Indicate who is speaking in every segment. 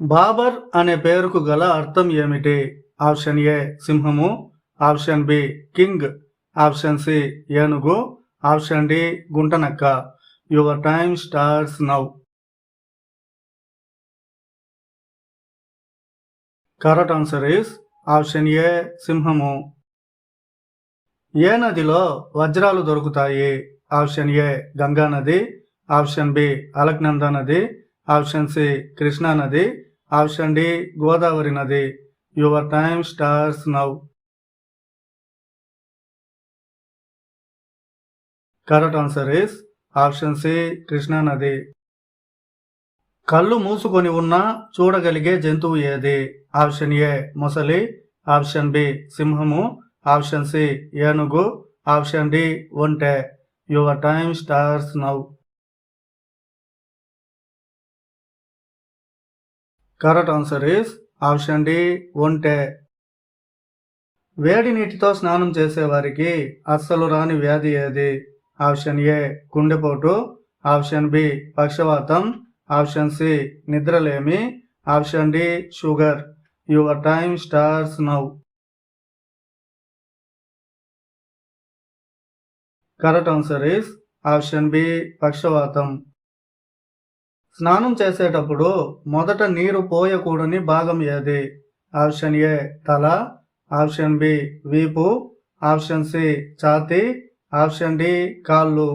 Speaker 1: బాబర్ అనే పేరుకు గల అర్థం ఏమిటి? ఆప్షన్ ఏ సింహము, option B king, option C ఏనుగు, ఆప్షన్ డి గుంటనక్క. Your time starts now. Correct answer is option A సింహము. ఏ నదిలో వజ్రాలు దొరుకుతాయి? ఆప్షన్ ఏ గంగా నది, ఆప్షన్ బి అలక్నందా నది, ఆప్షన్ సి కృష్ణా నది, ఆప్షన్ డి గోదావరి నది. Your time starts now. Correct answer is option C Krishna నది. కళ్ళు మూసుకొని ఉన్నా చూడగలిగే జంతువు ఏది? ఆప్షన్ ఏ మొసలి, ఆప్షన్ బి సింహము, ఆప్షన్ సి ఏనుగు, ఆప్షన్ డి ఒంటె. Your time starts now. Correct answer is option D ఒంటె. వేడి నీటితో స్నానం చేసేవారికి అస్సలు రాని వ్యాధి ఏది? ఆప్షన్ ఏ గుండెపోటు, ఆప్షన్ బి పక్షవాతం, ఆప్షన్ సి నిద్రలేమి, option D sugar. Your time starts now. Correct answer is option B పక్షవాతం. స్నానం చేసేటప్పుడు మొదట నీరు పోయకూడని భాగం ఏది? ఆప్షన్ ఏ తల, ఆప్షన్ బి వీపు, ఆప్షన్ సి ఛాతీ, ఆప్షన్ డి కాళ్ళు.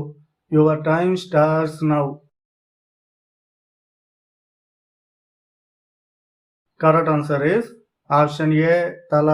Speaker 1: Your time starts now. Correct answer is option ఏ తల.